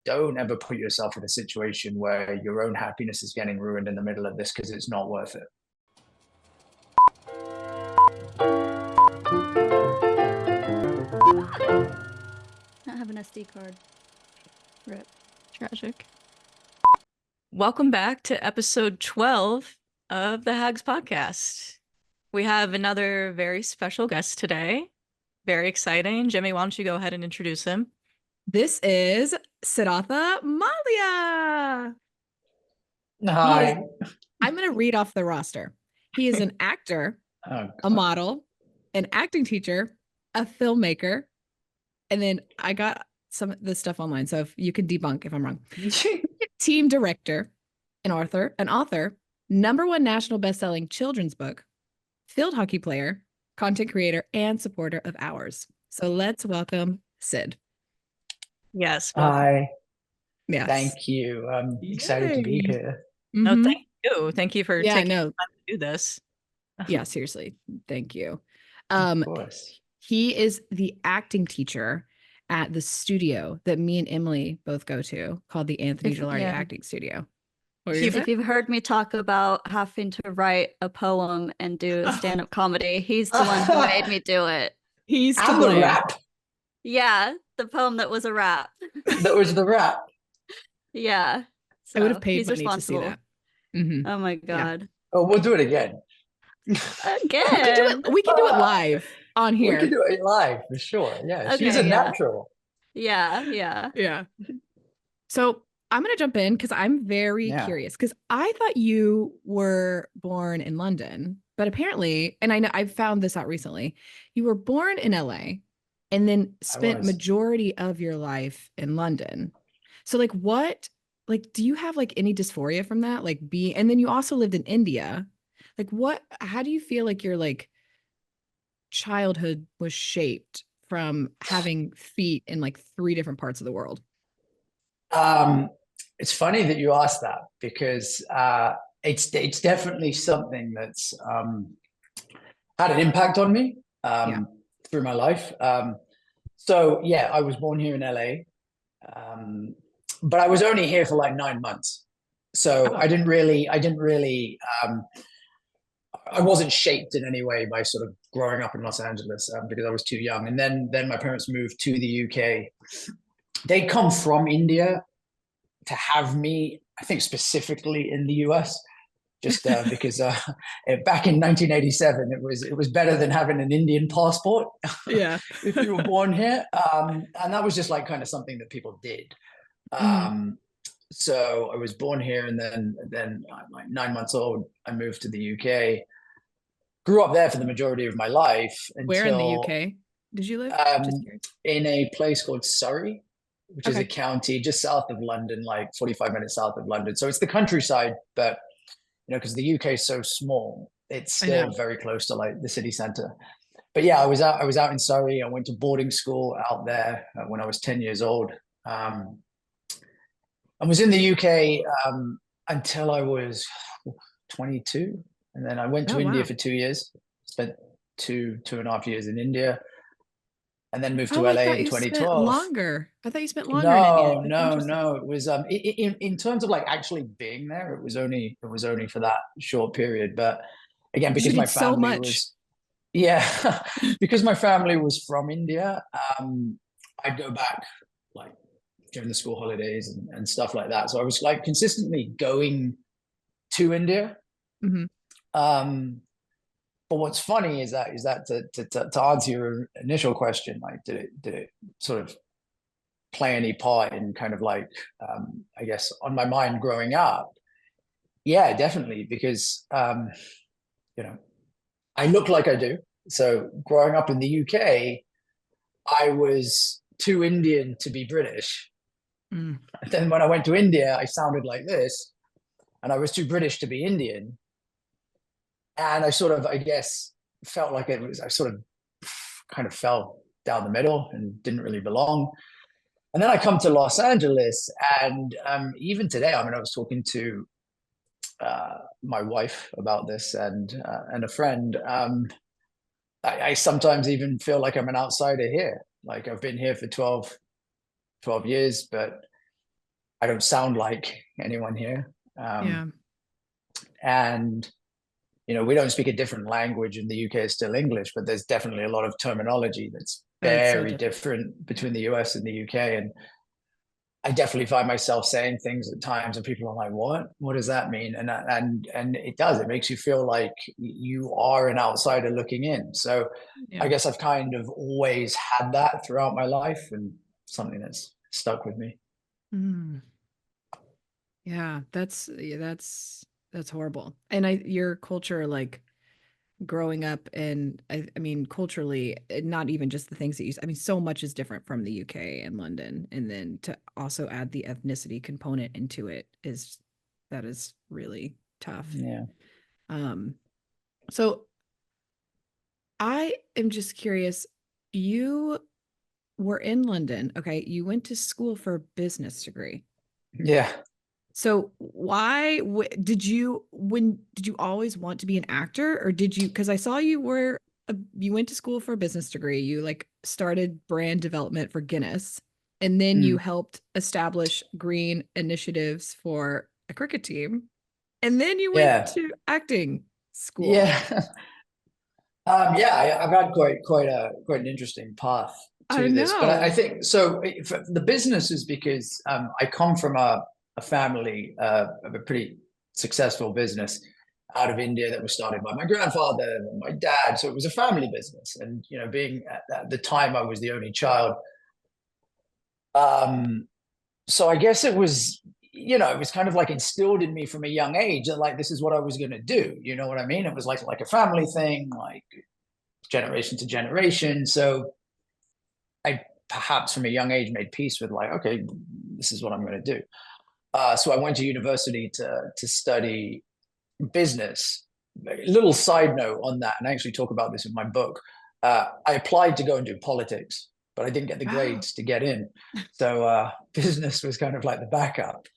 don't ever put yourself in a situation where your own happiness is getting ruined in the middle of this, because it's not worth it. Not have an SD card. Rip. Tragic. Welcome back to episode 12 of the Hags Podcast. We have another very special guest today. Very exciting. Jimmie, why don't you go ahead and introduce him? This is Sidhartha Mallya. Hi. I'm going to read off the roster. He is an actor, a model, an acting teacher, a filmmaker, and then I got some of the stuff online, so if you can debunk if I'm wrong. Team director, an author, #1 national best-selling children's book, field hockey player, content creator, and supporter of ours. So let's welcome Sid. Yes. Hi. Yes. Thank you. I'm excited to be here. No, thank you. Thank you for taking the time to do this. Yeah, seriously. Thank you. Of course. He is the acting teacher at the studio that me and Emily both go to, called the Anthony Gilardi Acting Studio. If you've heard me talk about having to write a poem and do a stand-up comedy, he's the one who made me do it. He's and the rap. Yeah, the poem that was a rap. That was the rap. Yeah. So I would have paid money to see that. Mm-hmm. Oh my God. Yeah. Oh, we'll do it again. Again. We can do it live on here. We can do it live for sure. Yeah, Okay, she's a natural. Yeah. So I'm going to jump in because I'm very curious, because I thought you were born in London, but apparently, and I know I've found this out recently, you were born in LA and then spent majority of your life in London. So do you have like any dysphoria from that? And then you also lived in India. How do you feel like your like childhood was shaped from having feet in like 3 different parts of the world? It's funny that you asked that, because it's definitely something that's had an impact on me through my life. So yeah, I was born here in LA, but I was only here for like 9 months. So I wasn't shaped in any way by sort of growing up in Los Angeles, because I was too young. And then my parents moved to the UK. They come from India to have me, I think specifically in the US, just because back in 1987, it was better than having an Indian passport. Yeah. If you were born here. And that was just like kind of something that people did. So I was born here, and then like 9 months old, I moved to the UK. Grew up there for the majority of my life. Where in the UK did you live? In a place called Surrey, which is a county just south of London, like 45 minutes south of London. So it's the countryside, but because the UK is so small, it's still very close to like the city center. But yeah, I was out in Surrey. I went to boarding school out there when I was 10 years old. I was in the UK until I was 22. And then I went to India for 2 years, spent two and a half years in India, and then moved to LA in 2012. I thought you spent longer in India. No. It was in terms of like actually being there, it was only for that short period. But again, because my family was because my family was from India, I'd go back like during the school holidays and stuff like that. So I was like consistently going to India. Mm-hmm. But what's funny is that to answer your initial question, like did it sort of play any part in kind of like I guess on my mind growing up? Yeah, definitely, because I look like I do. So growing up in the UK, I was too Indian to be British. And then when I went to India, I sounded like this, and I was too British to be Indian. And I sort of, I guess, felt like I sort of kind of fell down the middle and didn't really belong. And then I come to Los Angeles, and even today, I mean, I was talking to my wife about this and a friend. I sometimes even feel like I'm an outsider here. Like I've been here for 12 years, but I don't sound like anyone here. And, you know, we don't speak a different language in the UK. It's still English, but there's definitely a lot of terminology that's very different between the US and the UK. And I definitely find myself saying things at times and people are like, what does that mean? And it does, it makes you feel like you are an outsider looking in. So I guess I've kind of always had that throughout my life, and something that's stuck with me. Yeah, that's horrible. And your culture, like growing up, and I mean culturally, not even just the things that I mean, so much is different from the UK and London, and then to also add the ethnicity component into it is really tough. So I am just curious, you were in London, okay, you went to school for a business degree. So why did you always want to be an actor, or did you, because I saw you went to school for a business degree, you like started brand development for Guinness, and then you helped establish green initiatives for a cricket team, and then you went to acting school. I've had quite an interesting path to this, but I think so. For the business is because I come from a family of a pretty successful business out of India that was started by my grandfather and my dad. So it was a family business, and you know, being at the time I was the only child. So I guess it was, you know, it was kind of like instilled in me from a young age that like this is what I was going to do. You know what I mean? It was like a family thing, like generation to generation. So I perhaps from a young age made peace with like, okay, this is what I'm going to do. So I went to university to study business. A little side note on that, and I actually talk about this in my book. I applied to go and do politics, but I didn't get the grades to get in. So business was kind of like the backup.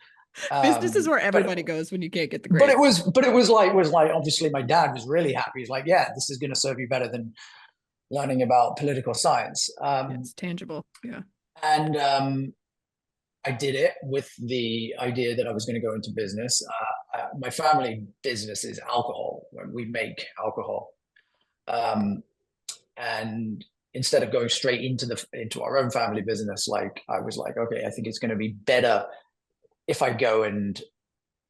Business is where everybody goes when you can't get the grades. But it was like obviously my dad was really happy. He's like, yeah, this is going to serve you better than learning about political science. It's tangible. Yeah. And I did it with the idea that I was going to go into business. My family business is alcohol. We make alcohol. And instead of going straight into our own family business, like I was like, okay, I think it's going to be better if I go and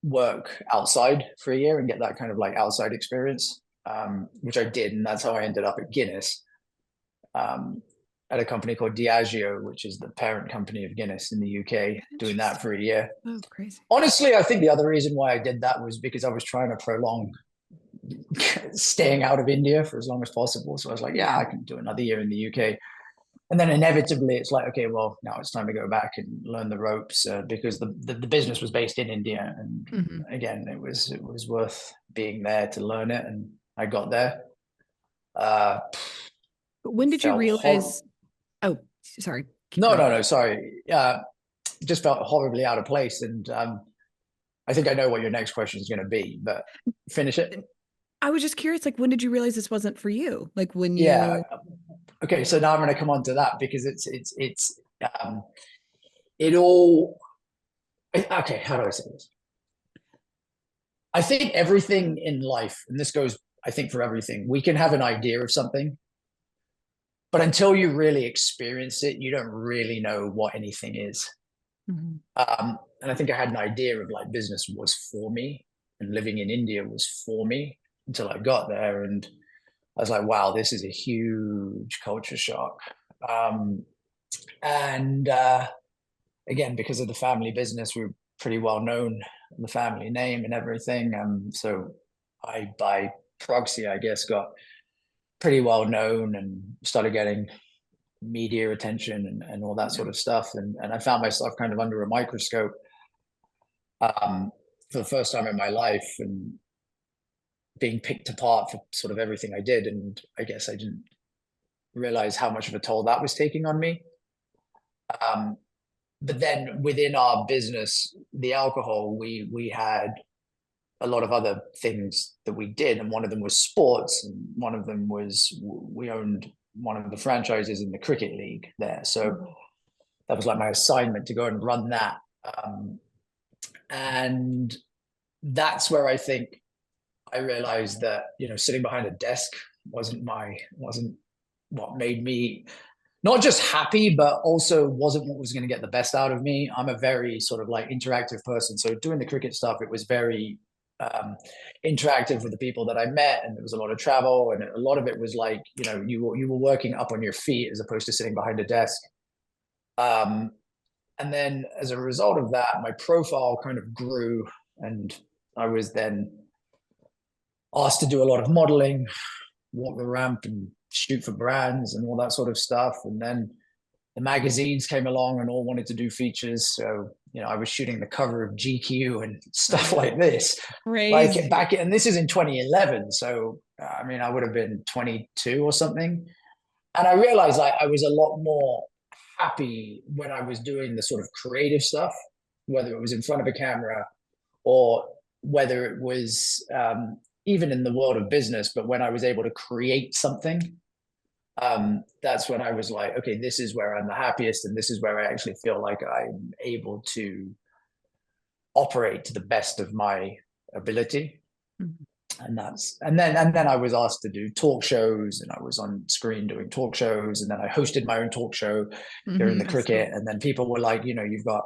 work outside for a year and get that kind of like outside experience, which I did. And that's how I ended up at Guinness. At a company called Diageo, which is the parent company of Guinness in the UK, doing that for a year. Oh, crazy. Honestly, I think the other reason why I did that was because I was trying to prolong staying out of India for as long as possible. So I was like, yeah, I can do another year in the UK. And then inevitably it's like, okay, well, now it's time to go back and learn the ropes because the business was based in India. And again, it was worth being there to learn it. And I got there. But when did you realize... Oh, sorry. No, sorry. Just felt horribly out of place. And I think I know what your next question is going to be, but finish it. I was just curious, like, when did you realize this wasn't for you? Like when you... Yeah. Okay. So now I'm going to come on to that because it all... Okay. How do I say this? I think everything in life, and this goes, I think for everything, we can have an idea of something, but until you really experience it, you don't really know what anything is. And I think I had an idea of like business was for me and living in India was for me until I got there. And I was like, wow, this is a huge culture shock. And again, because of the family business, we're pretty well known, the family name and everything. So I, by proxy, I guess, got pretty well known and started getting media attention and all that sort of stuff. And I found myself kind of under a microscope for the first time in my life and being picked apart for sort of everything I did. And I guess I didn't realize how much of a toll that was taking on me. But then within our business, the alcohol, we had a lot of other things that we did. And one of them was sports. And one of them was, we owned one of the franchises in the cricket league there. So that was like my assignment to go and run that And that's where I think I realized that, sitting behind a desk wasn't what made me not just happy, but also wasn't what was going to get the best out of me. I'm a very sort of like interactive person. So doing the cricket stuff, it was very interactive with the people that I met, and there was a lot of travel, and a lot of it was like, you were working up on your feet as opposed to sitting behind a desk. And then as a result of that, my profile kind of grew, and I was then asked to do a lot of modeling, walk the ramp and shoot for brands and all that sort of stuff. And then the magazines came along and all wanted to do features. So, I was shooting the cover of GQ and stuff like this. Crazy. And this is in 2011. So, I would have been 22 or something. And I realized I was a lot more happy when I was doing the sort of creative stuff, whether it was in front of a camera or whether it was even in the world of business, but when I was able to create something, that's when I was like, okay, this is where I'm the happiest, and this is where I actually feel like I'm able to operate to the best of my ability. And then I was asked to do talk shows, and I was on screen doing talk shows, and then I hosted my own talk show during the cricket. And then people were like, you've got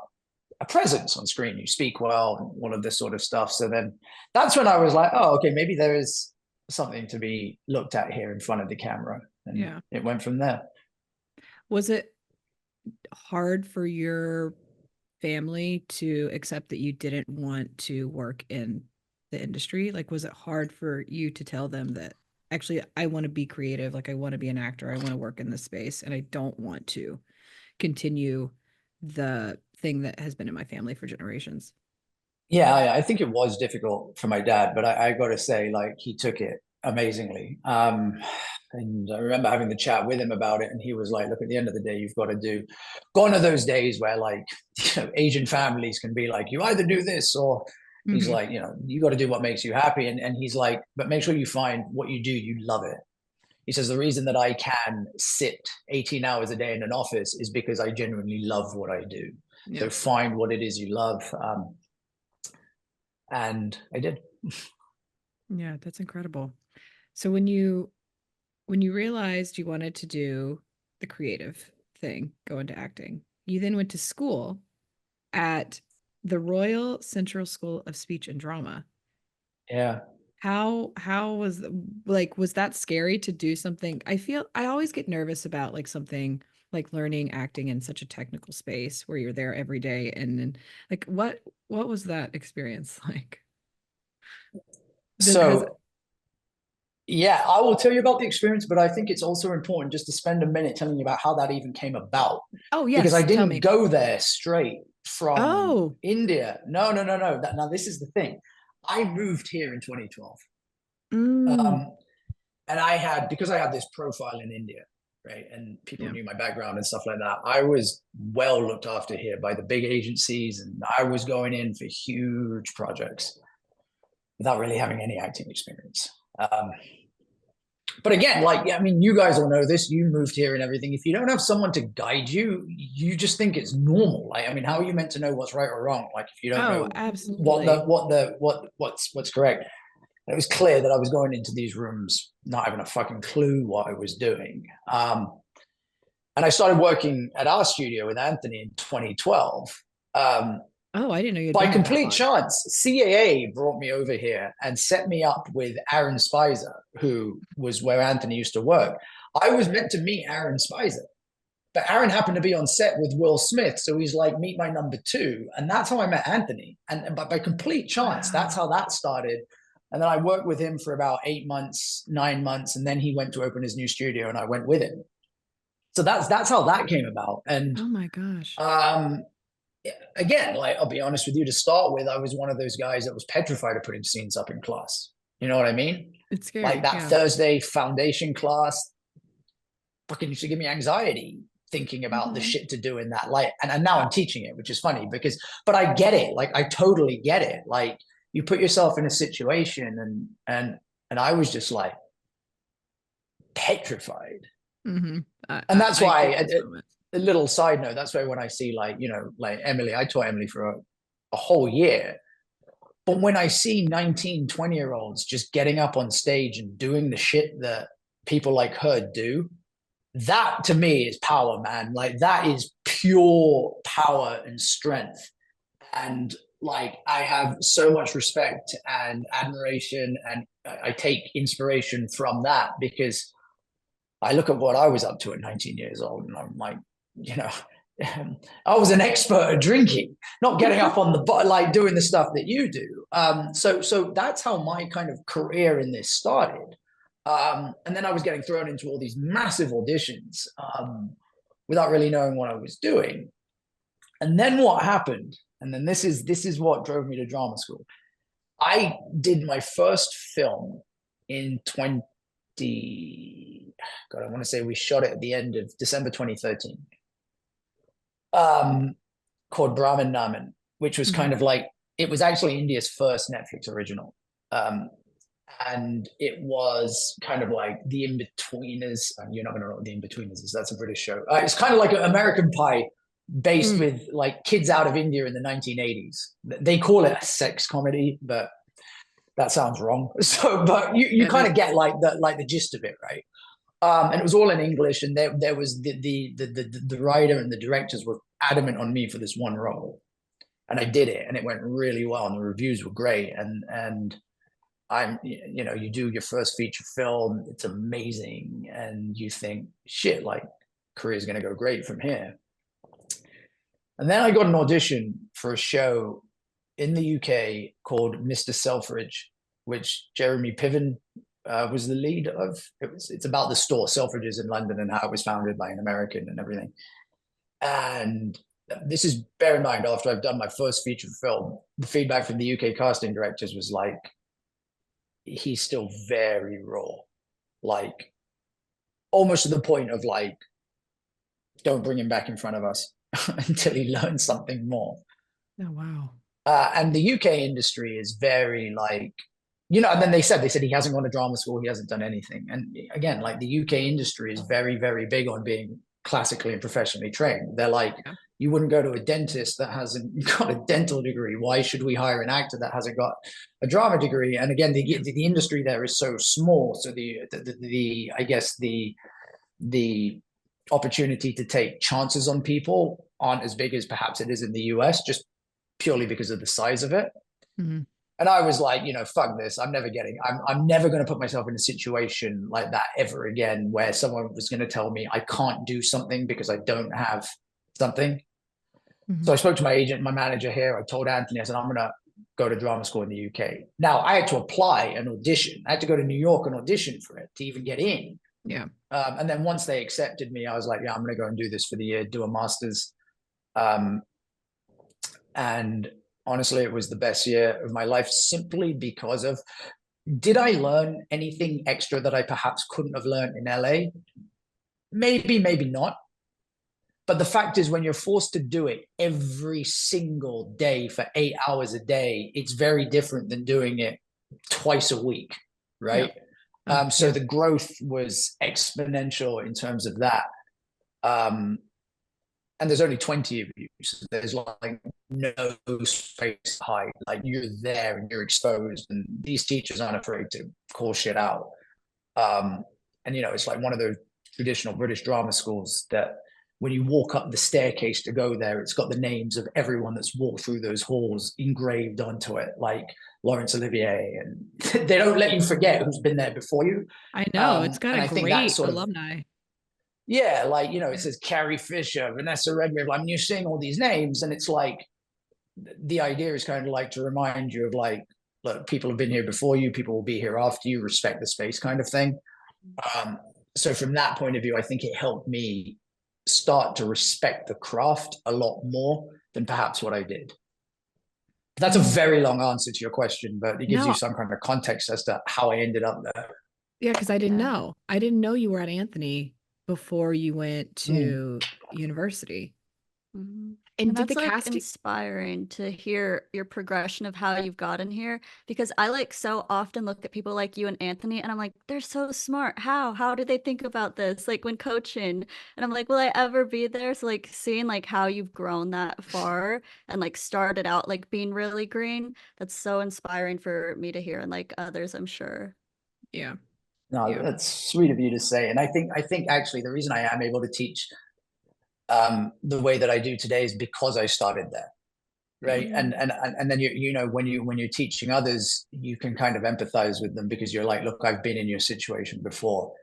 a presence on screen, you speak well, and all of this sort of stuff. So then that's when I was like, oh, okay, maybe there is something to be looked at here in front of the camera. And it went from there. Was it hard for your family to accept that you didn't want to work in the industry? Like, was it hard for you to tell them that actually I want to be creative, like I want to be an actor, I want to work in this space, and I don't want to continue the thing that has been in my family for generations? Yeah, I think it was difficult for my dad, but I got to say, like, he took it amazingly. And I remember having the chat with him about it, and he was like, look, at the end of the day, you've got to do gone are those days where, like, Asian families can be like, you either do this or he's like, you got to do what makes you happy. And he's like, but make sure you find what you do, you love it. He says, the reason that I can sit 18 hours a day in an office is because I genuinely love what I do. Yeah. So find what it is you love. And I did. Yeah, that's incredible. So when you realized you wanted to do the creative thing, go into acting, you then went to school at the Royal Central School of Speech and Drama. Yeah. How was, like, was that scary to do something? I always get nervous about like something like learning acting in such a technical space where you're there every day. And then like, what was that experience like? Yeah, I will tell you about the experience, but I think it's also important just to spend a minute telling you about how that even came about. Oh, yes. Because I didn't go there straight from India. No. Now, this is the thing. I moved here in 2012. And because I had this profile in India, right? And people knew my background and stuff like that. I was well looked after here by the big agencies, and I was going in for huge projects without really having any acting experience. But again, like, I mean, you guys all know this, you moved here and everything. If you don't have someone to guide you, you just think it's normal. Like, I mean, how are you meant to know what's right or wrong? Like, if you don't know absolutely. what's correct. And it was clear that I was going into these rooms not having a fucking clue what I was doing. And I started working at our studio with Anthony in 2012. I didn't know you. By complete chance, CAA brought me over here and set me up with Aaron Spicer, who was where Anthony used to work. I was meant to meet Aaron Spicer, but Aaron happened to be on set with Will Smith, so he's like, meet my number two. And that's how I met Anthony. And by complete chance, that's how that started. And then I worked with him for about 8 months, 9 months, and then he went to open his new studio, and I went with him. So that's how that came about. And oh my gosh. Again, like, I'll be honest with you, to start with, I was one of those guys that was petrified of putting scenes up in class. You know what I mean? It's scary. Like that Thursday foundation class fucking used to give me anxiety thinking about the shit to do in that light. And now I'm teaching it, which is funny but I get it. Like, I totally get it. Like, you put yourself in a situation and I was just like petrified. And that's why a little side note, that's why when I see like, you know, like Emily, I taught Emily for a whole year. But when I see 19, 20-year-olds just getting up on stage and doing the shit that people like her do, that to me is power, man. Like that is pure power and strength. And like, I have so much respect and admiration, and I take inspiration from that, because I look at what I was up to at 19 years old, and I'm like, you know, I was an expert at drinking, not getting up on the like doing the stuff that you do. So that's how my kind of career in this started. And then I was getting thrown into all these massive auditions without really knowing what I was doing. And then what happened? And then this is what drove me to drama school. I did my first film in I want to say we shot it at the end of December 2013. Called Brahman Naman, which was kind of like, it was actually India's first Netflix original. And it was kind of like The In-Betweeners. You're not going to know what The In-Betweeners is. That's a British show. It's kind of like an American Pie based with like kids out of India in the 1980s. They call it a sex comedy, but that sounds wrong. So, but you kind of get like the gist of it, right? And it was all in English, and there was the writer and the directors were adamant on me for this one role, and I did it, and it went really well, and the reviews were great, and I'm, you know, you do your first feature film, it's amazing, and you think, shit, like career's gonna go great from here. And then I got an audition for a show in the UK called Mr. Selfridge, which Jeremy Piven was the lead of. It's about the store Selfridges in London and how it was founded by an American and everything. And this is, bear in mind, after I've done my first feature film, the feedback from the UK casting directors was like, he's still very raw, like almost to the point of like, don't bring him back in front of us until he learns something more. Oh, wow. And the UK industry is very like, you know, and then they said he hasn't gone to drama school, he hasn't done anything. And again, like the UK industry is very, very big on being classically and professionally trained. They're like, you wouldn't go to a dentist that hasn't got a dental degree. Why should we hire an actor that hasn't got a drama degree? And again, the industry there is so small. So I guess the opportunity to take chances on people aren't as big as perhaps it is in the US, just purely because of the size of it. Mm-hmm. And I was like, you know, fuck this. I'm never going to put myself in a situation like that ever again, where someone was going to tell me I can't do something because I don't have something. Mm-hmm. So I spoke to my agent, my manager here. I told Anthony, I said, I'm going to go to drama school in the UK. Now I had to apply an audition. I had to go to New York and audition for it to even get in. Yeah. And then once they accepted me, I was like, yeah, I'm going to go and do this for the year, do a master's. And honestly, it was the best year of my life, simply because of, did I learn anything extra that I perhaps couldn't have learned in LA? Maybe, maybe not. But the fact is, when you're forced to do it every single day for 8 hours a day, it's very different than doing it twice a week, right? Yeah. So the growth was exponential in terms of that. And there's only 20 of you, so there's like no space to hide. Like you're there and you're exposed, and these teachers aren't afraid to call shit out. And you know, it's like one of those traditional British drama schools that when you walk up the staircase to go there, it's got the names of everyone that's walked through those halls engraved onto it, like Laurence Olivier, and they don't let you forget who's been there before you. I know, it's got a great alumni. Yeah, like, you know, it says Carrie Fisher, Vanessa Redgrave. I mean, you're seeing all these names, and it's like, the idea is kind of like to remind you of like, look, people have been here before you, people will be here after you, respect the space kind of thing. So from that point of view, I think it helped me start to respect the craft a lot more than perhaps what I did. That's a very long answer to your question, but it gives you some kind of context as to how I ended up there. Yeah, because I didn't know. I didn't know you were at Anthony before you went to university. And did that's the like casting inspiring to hear your progression of how you've gotten here, because I like so often look at people like you and Anthony and I'm like, they're so smart. How did they think about this? Like when coaching, and I'm like, will I ever be there? So like seeing like how you've grown that far and like started out like being really green, that's so inspiring for me to hear, and like others, I'm sure. Yeah. No, Yeah. that's sweet of you to say. And I think actually the reason I am able to teach the way that I do today is because I started there. Right. Mm-hmm. And then you know, when you're teaching others, you can kind of empathize with them because you're like, look, I've been in your situation before.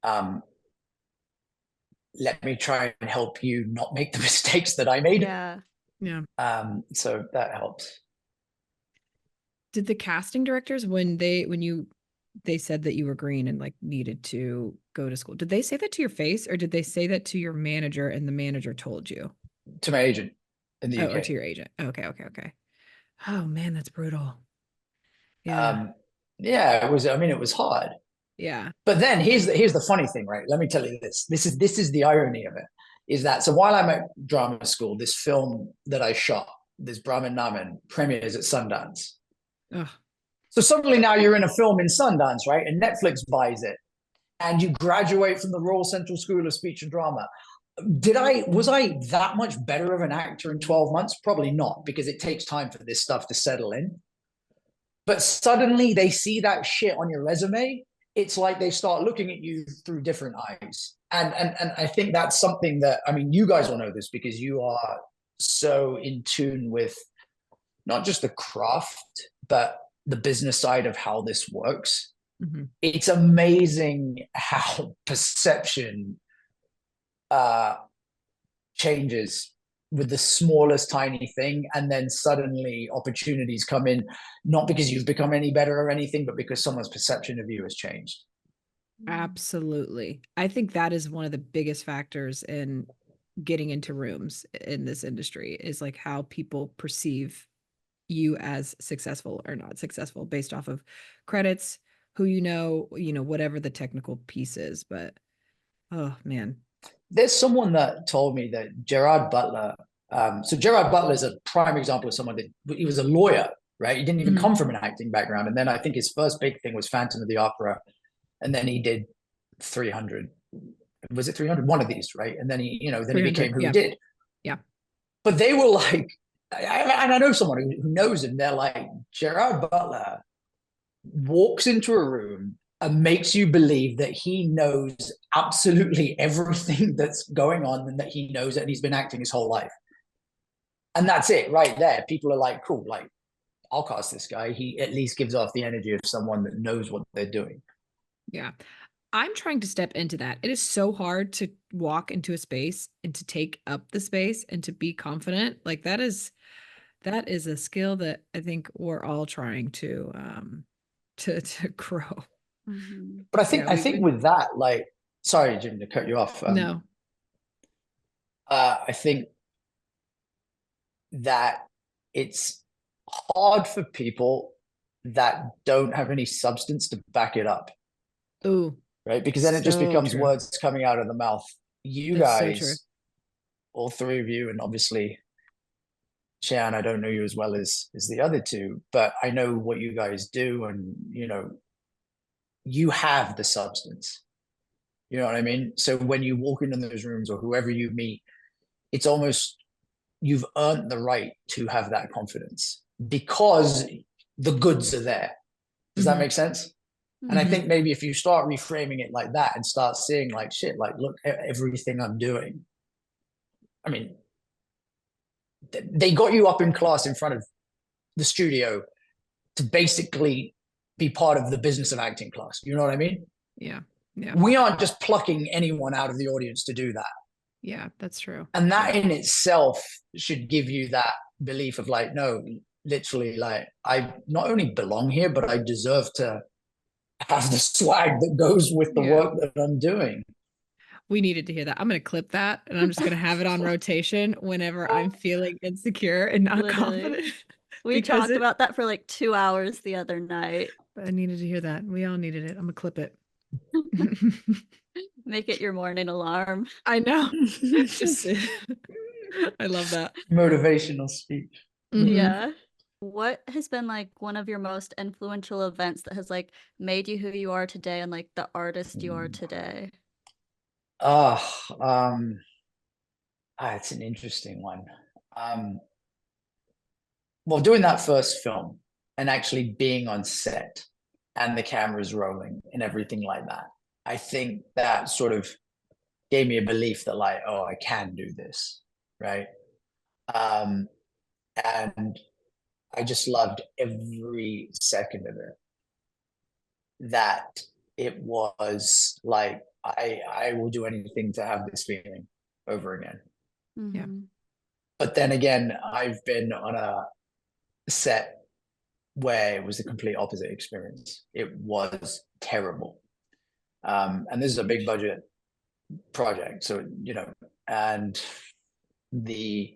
Let me try and help you not make the mistakes that I made. Yeah. Yeah. So that helps. Did the casting directors, when they said that you were green and like needed to go to school, did they say that to your face, or did they say that to your manager and the manager told you? To my agent in the UK. Or to your agent. Okay. Oh man, that's brutal. Yeah. Yeah, it was. I mean, it was hard. Yeah. But then here's the funny thing, right? Let me tell you this. This is the irony of it. Is that so? While I'm at drama school, this film that I shot, this Brahman Naman, premieres at Sundance. Ugh. So suddenly now you're in a film in Sundance, right? And Netflix buys it, and you graduate from the Royal Central School of Speech and Drama. Was I that much better of an actor in 12 months? Probably not, because it takes time for this stuff to settle in. But suddenly they see that shit on your resume. It's like they start looking at you through different eyes. And I think that's something that, I mean, you guys will know this because you are so in tune with not just the craft, but the business side of how this works. Mm-hmm. It's amazing how perception changes with the smallest tiny thing, and then suddenly opportunities come in, not because you've become any better or anything, but because someone's perception of you has changed. Absolutely. I think that is one of the biggest factors in getting into rooms in this industry, is like how people perceive you as successful or not successful based off of credits, who you know, whatever the technical piece is. But oh man. There's someone that told me that Gerard Butler, so Gerard Butler is a prime example of someone that he was a lawyer, right? He didn't even come from an acting background. And then I think his first big thing was Phantom of the Opera. And then he did 300. Was it 300? One of these, right? And then he became who he did. Yeah. But they were like, and I know someone who knows him. They're like, Gerard Butler walks into a room and makes you believe that he knows absolutely everything that's going on, and that he knows it, and he's been acting his whole life. And that's it right there. People are like, cool, like, I'll cast this guy. He at least gives off the energy of someone that knows what they're doing. Yeah. I'm trying to step into that. It is so hard to walk into a space and to take up the space and to be confident. Like that is a skill that I think we're all trying to grow. Mm-hmm. But I think with that, like, sorry, Jim, to cut you off. No. I think that it's hard for people that don't have any substance to back it up. Ooh. Right? Because then it just becomes words coming out of the mouth. You guys, so all three of you, and obviously Cheyenne, I don't know you as well as the other two, but I know what you guys do, and you have the substance. You know what I mean? So when you walk into those rooms, or whoever you meet, it's almost you've earned the right to have that confidence because the goods are there. Does that make sense? And I think maybe if you start reframing it like that and start seeing like, shit, like, look at everything I'm doing. I mean, they got you up in class in front of the studio to basically be part of the business of acting class. You know what I mean? Yeah. Yeah. We aren't just plucking anyone out of the audience to do that. Yeah, that's true. And that in itself should give you that belief of like, no, literally, like, I not only belong here, but I deserve to have the swag that goes with the work that I'm doing. We needed to hear that. I'm going to clip that, and I'm just going to have it on rotation whenever I'm feeling insecure and not confident. We talked about that for like 2 hours the other night. I needed to hear that. We all needed it. I'm going to clip it. Make it your morning alarm. I know. Just I love that. Motivational speech. Yeah. What has been like one of your most influential events that has like made you who you are today and like the artist you are today? It's an interesting one. Well, doing that first film and actually being on set and the cameras rolling and everything like that, I think that sort of gave me a belief that like, oh, I can do this, right? And I just loved every second of it. That it was like, I will do anything to have this feeling over again. Yeah. But then again, I've been on a set where it was the complete opposite experience. It was terrible. And this is a big budget project. So, and the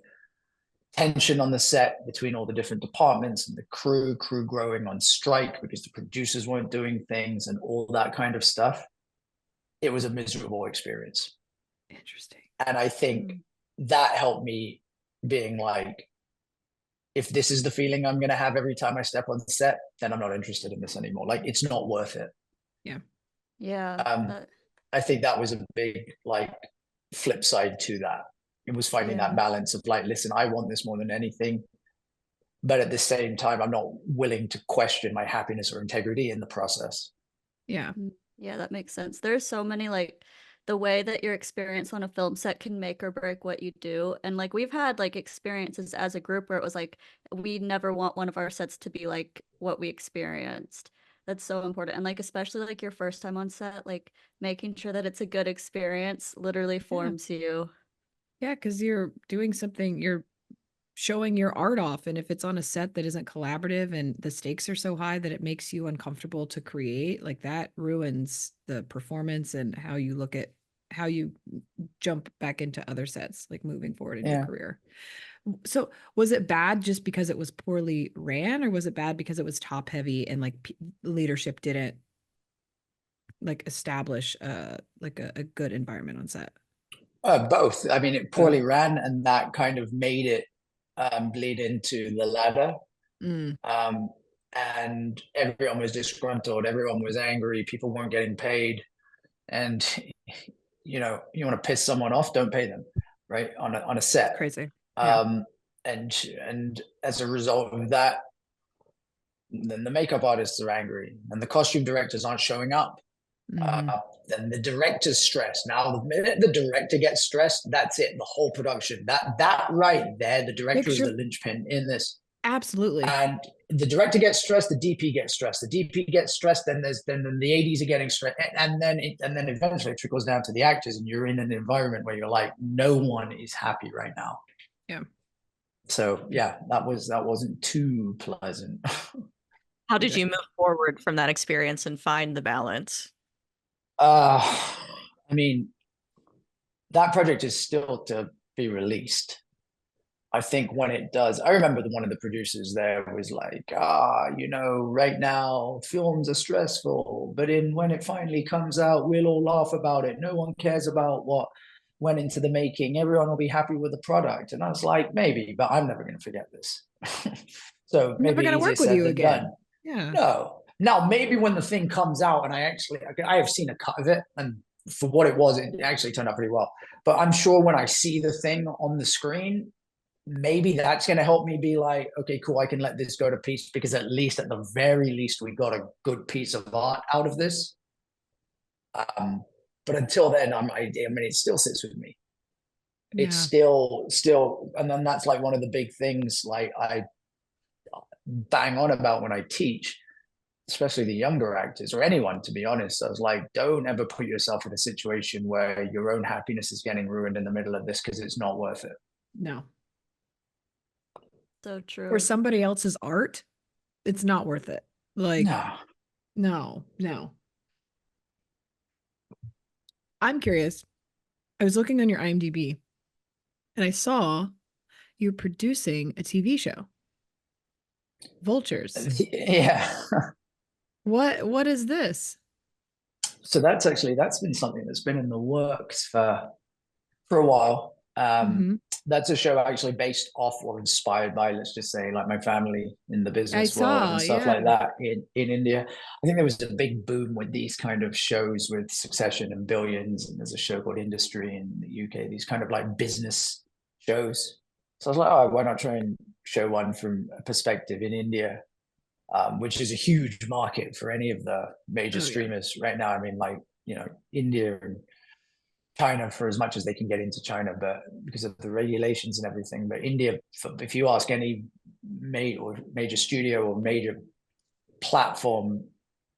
tension on the set between all the different departments and the crew growing on strike because the producers weren't doing things and all that kind of stuff. It was a miserable experience. Interesting. And I think that helped me being like, if this is the feeling I'm going to have every time I step on the set, then I'm not interested in this anymore. Like, it's not worth it. Yeah. Yeah. I think that was a big, like, flip side to that. It was finding that balance of like, listen, I want this more than anything. But at the same time, I'm not willing to question my happiness or integrity in the process. Yeah. Yeah, that makes sense. There's so many like the way that your experience on a film set can make or break what you do. And like we've had like experiences as a group where it was like we never want one of our sets to be like what we experienced. That's so important. And like especially like your first time on set, like making sure that it's a good experience literally forms you. Yeah, because you're doing something, you're showing your art off. And if it's on a set that isn't collaborative and the stakes are so high that it makes you uncomfortable to create, like that ruins the performance and how you look at how you jump back into other sets, like moving forward in your career. So was it bad just because it was poorly ran, or was it bad because it was top heavy and like leadership didn't like establish like a good environment on set? Both. I mean, it poorly ran, and that kind of made it bleed into the ladder. And everyone was disgruntled. Everyone was angry. People weren't getting paid. And, you want to piss someone off, don't pay them, right? On a set. Crazy. And as a result of that, then the makeup artists are angry and the costume directors aren't showing up. Then the director's stressed. Now, the minute the director gets stressed, that's it. The whole production, that right there, the director is the linchpin in this. Absolutely. And the director gets stressed, the DP gets stressed. The DP gets stressed, then the ADs are getting stressed, and then eventually it trickles down to the actors, and you're in an environment where you're like, no one is happy right now. Yeah. So yeah, that wasn't too pleasant. How did you move forward from that experience and find the balance? I mean, that project is still to be released. I think when it does, I remember one of the producers there was like, right now films are stressful, but when it finally comes out, we'll all laugh about it. No one cares about what went into the making. Everyone will be happy with the product. And I was like, maybe, but I'm never going to forget this. So I'm never going to work with you again. Done. Yeah. No. Now, maybe when the thing comes out and I have seen a cut of it, and for what it was, it actually turned out pretty well. But I'm sure when I see the thing on the screen, maybe that's going to help me be like, okay, cool, I can let this go to piece, because at the very least, we got a good piece of art out of this. But until then, it still sits with me. Yeah. It's still, and then that's like one of the big things, like I bang on about when I teach, especially the younger actors or anyone, to be honest. I was like, don't ever put yourself in a situation where your own happiness is getting ruined in the middle of this, because it's not worth it. No. So true. Or somebody else's art, it's not worth it. Like, no. I'm curious. I was looking on your IMDb and I saw you producing a TV show, Vultures. Yeah. What is this? So that's been something that's been in the works for a while. That's a show actually based off or inspired by, let's just say, like my family in the business world and stuff like that in India. I think there was a big boom with these kind of shows with Succession and Billions, and there's a show called Industry in the UK, these kind of like business shows. So I was like, oh, why not try and show one from a perspective in India, which is a huge market for any of the major streamers right now. I mean, like, you know, India and China for as much as they can get into China, but because of the regulations and everything. But India, if you ask any major studio or major platform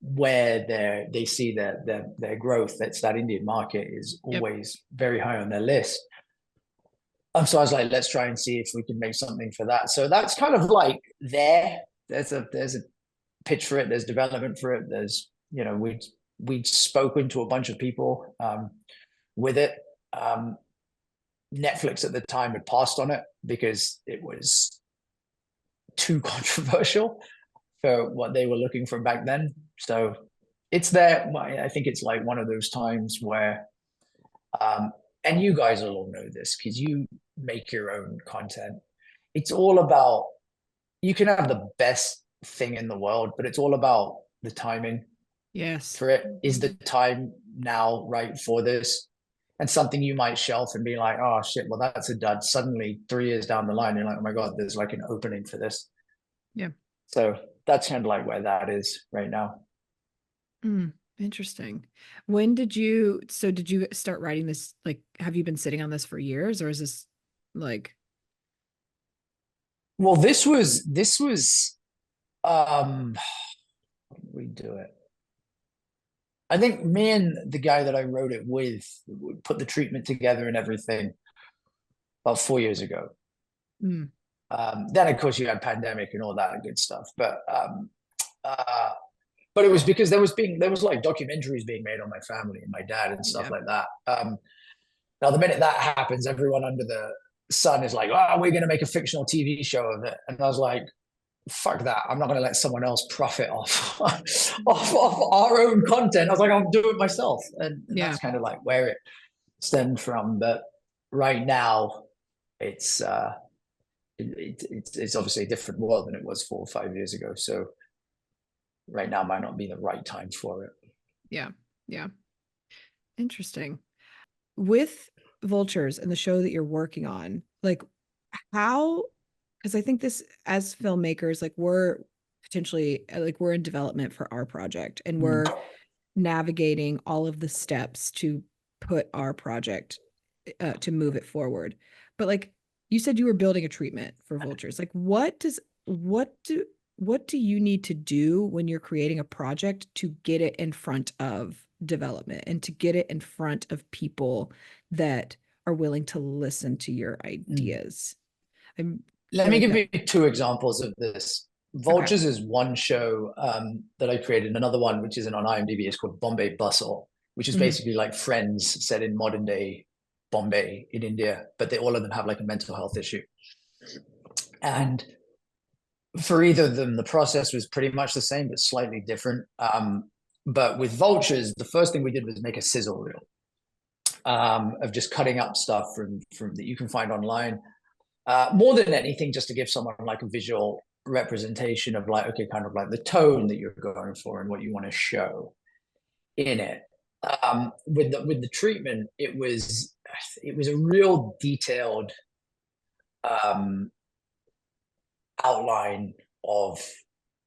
where they see their growth, that's that Indian market is always very high on their list. So I was like, let's try and see if we can make something for that. So that's kind of like there's a pitch for it. There's development for it. There's, you know, we'd spoken to a bunch of people with it. Netflix at the time had passed on it because it was too controversial for what they were looking for back then. So it's there. I think it's like one of those times where, and you guys will all know this because you make your own content. It's all about, you can have the best thing in the world, but it's all about the timing. Yes. For it. Is the time now right for this? And something you might shelf and be like, oh shit, well, that's a dud. Suddenly 3 years down the line, you're like, oh my God, there's like an opening for this. Yeah. So that's kind of like where that is right now. Interesting. When did you start writing this? Like, have you been sitting on this for years, or is this like? Well, this was, how did we do it? I think me and the guy that I wrote it with put the treatment together and everything about 4 years ago. Then of course you had pandemic and all that good stuff, but it was because there was like documentaries being made on my family and my dad and stuff like that. Now the minute that happens, everyone under the sun is like, oh, we're going to make a fictional TV show of it. And I was like, fuck that. I'm not going to let someone else profit off our own content. I was like, I'll do it myself. And that's kind of like where it stemmed from. But right now it's obviously a different world than it was 4 or 5 years ago. So right now might not be the right time for it. Yeah. Interesting. With Vultures and the show that you're working on, like how, because I think this, as filmmakers, like we're potentially, like we're in development for our project and we're navigating all of the steps to put our project, to move it forward. But like you said, you were building a treatment for Vultures. Like what do you need to do when you're creating a project to get it in front of development and to get it in front of people that are willing to listen to your ideas? Let me give you 2 examples of this. Vultures is one show that I created. Another one, which isn't on IMDb, is called Bombay Bustle, which is basically like Friends set in modern day Bombay in India, but all of them have like a mental health issue. And for either of them, the process was pretty much the same, but slightly different. But with Vultures, the first thing we did was make a sizzle reel of just cutting up stuff from that you can find online. More than anything, just to give someone like a visual representation of like, okay, kind of like the tone that you're going for and what you want to show in it. With the treatment, it was a real detailed outline of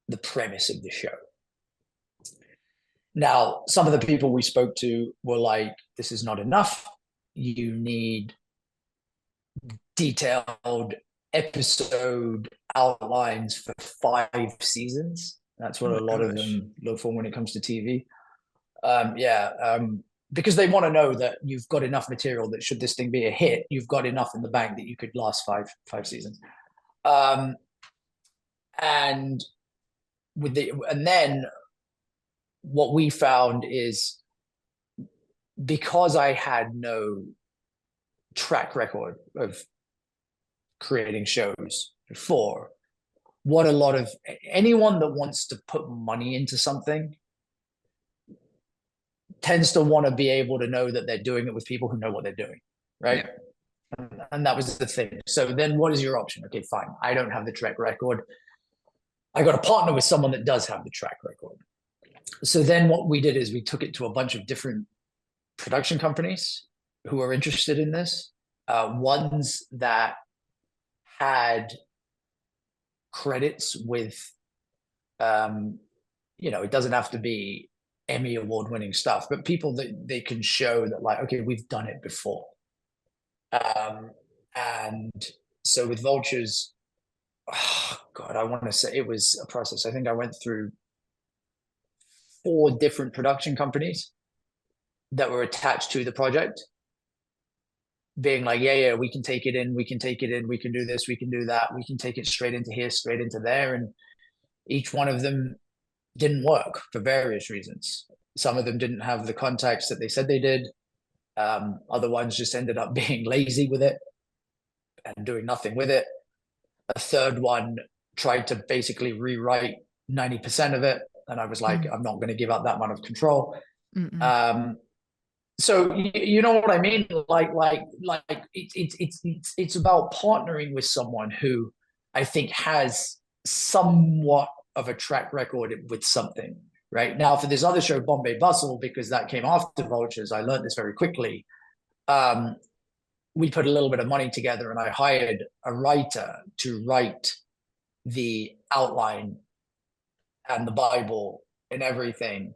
the premise of the show. Now, some of the people we spoke to were like, this is not enough. You need detailed episode outlines for 5 seasons. That's what a lot of them look for when it comes to TV. Because they want to know that you've got enough material that should this thing be a hit, you've got enough in the bank that you could last five seasons. And then what we found is, because I had no track record of creating shows before, what a lot of anyone that wants to put money into something tends to want to be able to know that they're doing it with people who know what they're doing, right? And that was the thing. So then what is your option? Okay, fine. I don't have the track record. I got to partner with someone that does have the track record. So then what we did is we took it to a bunch of different production companies who are interested in this. Ones that had credits with, it doesn't have to be Emmy award winning stuff, but people that they can show that like, okay, we've done it before. And so with Vultures, oh God, I want to say it was a process. I think I went through 4 different production companies that were attached to the project, being like, yeah, we can take it in, we can do this, we can do that, we can take it straight into here, straight into there. And each one of them didn't work for various reasons. Some of them didn't have the contacts that they said they did. Other ones just ended up being lazy with it and doing nothing with it. A third one tried to basically rewrite 90% of it. And I was like, I'm not going to give up that amount of control. So you know what I mean? Like it's about partnering with someone who I think has somewhat of a track record with something. Right now, for this other show, Bombay Bustle, because that came after Vultures, I learned this very quickly. We put a little bit of money together, and I hired a writer to write the outline and the Bible and everything.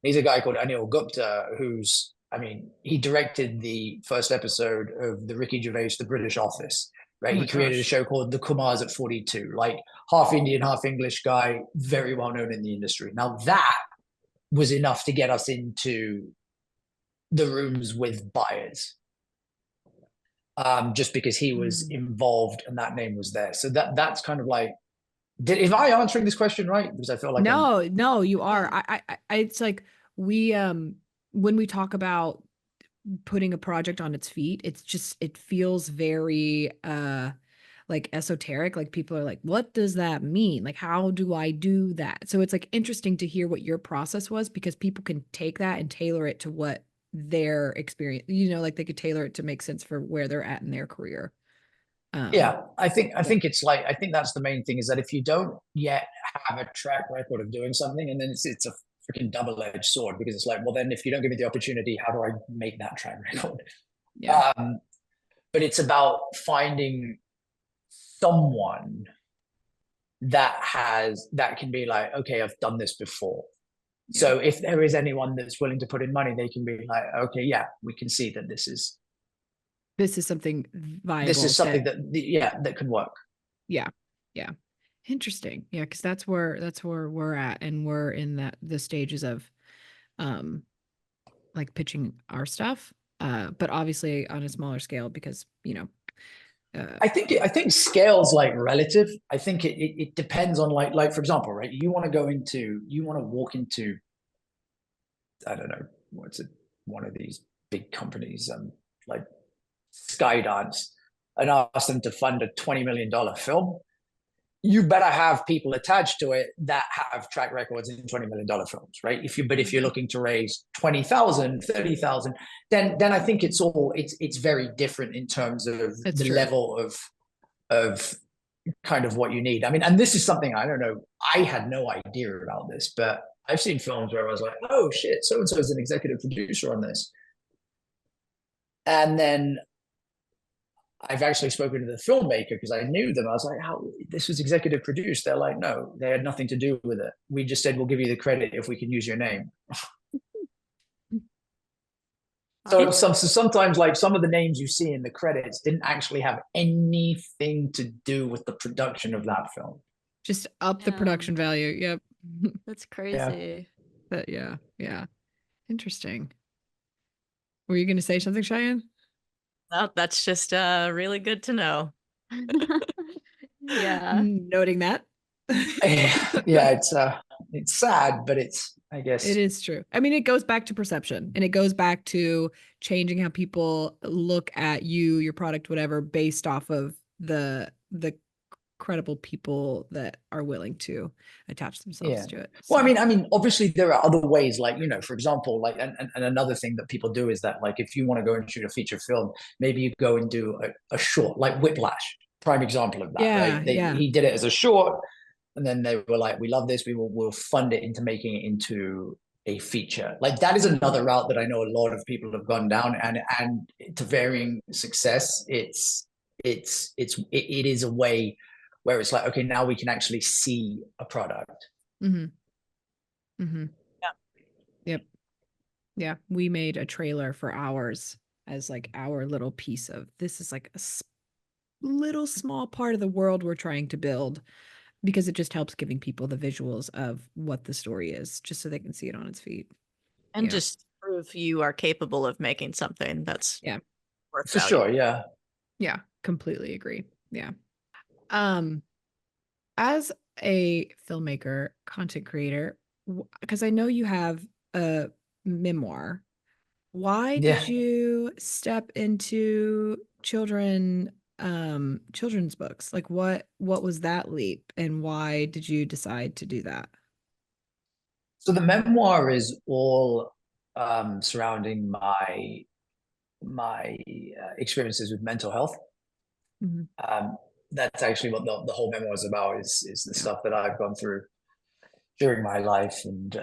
He's a guy called Anil Gupta, he directed the first episode of the Ricky Gervais The British Office. Right, he created a show called The Kumars at 42, like half Indian, half English guy, very well known in the industry. Now that was enough to get us into the rooms with buyers, just because he was involved and that name was there. So that's kind of like, am I answering this question right? Because I feel like no, you are. I it's like when we talk about putting a project on its feet, it feels very like esoteric. Like people are like, what does that mean? Like, how do I do that? So it's like interesting to hear what your process was, because people can take that and tailor it to what their experience, like they could tailor it to make sense for where they're at in their career. I think it's like, I think that's the main thing, is that if you don't yet have a track record of doing something, and then it's a freaking double-edged sword, because it's like, well, then if you don't give me the opportunity, how do I make that track record? But it's about finding someone that can be like, okay, I've done this before. So if there is anyone that's willing to put in money, they can be like, okay, yeah, we can see that this is something viable. This is something that can work. Yeah. Interesting. Yeah, because that's where we're at, and we're in the stages of like pitching our stuff, but obviously on a smaller scale, because I think scale's like relative. I think it depends on like for example, right? You want to walk into, I don't know, one of these big companies, like Skydance, and ask them to fund a $20 million film. You better have people attached to it that have track records in $20 million films, right? If you're looking to raise 20,000, 30,000, then I think it's very different in terms of level of kind of what you need. I mean, and this is something, I don't know, I had no idea about this, but I've seen films where I was like, oh shit, so-and-so is an executive producer on this. And then I've actually spoken to the filmmaker, because I knew them. I was like, how, this was executive produced? They're like, no, they had nothing to do with it. We just said, we'll give you the credit if we can use your name. So sometimes, like, some of the names you see in the credits didn't actually have anything to do with the production of that film. Just up the production value. Yep. That's crazy. But yeah. Interesting. Were you going to say something, Cheyenne? Oh, that's just really good to know. Yeah. Noting that. Yeah, it's sad, but I guess it is true. I mean, it goes back to perception, and it goes back to changing how people look at you, your product, whatever, based off of the credible people that are willing to attach themselves to it. Well, I mean, obviously there are other ways, like, for example, like, and another thing that people do is that, like, if you want to go and shoot a feature film, maybe you go and do a short, like Whiplash, prime example of that, right? He did it as a short, and then they were like, we love this, we'll fund it into making it into a feature. Like, that is another route that I know a lot of people have gone down, and to varying success. It is a way where it's like, okay, now we can actually see a product. Mm-hmm. Mm-hmm. Yeah. We made a trailer for ours as like our little piece of, this is like a little small part of the world we're trying to build, because it just helps giving people the visuals of what the story is, just so they can see it on its feet. And just prove you are capable of making something that's worth for value. Sure. Yeah. Yeah. Completely agree. Yeah. As a filmmaker, content creator, because I know you have a memoir, why did you step into children's books? Like, what was that leap, and why did you decide to do that? So the memoir is all surrounding my experiences with mental health. Mm-hmm. That's actually what the whole memoir is about, is the stuff that I've gone through during my life. And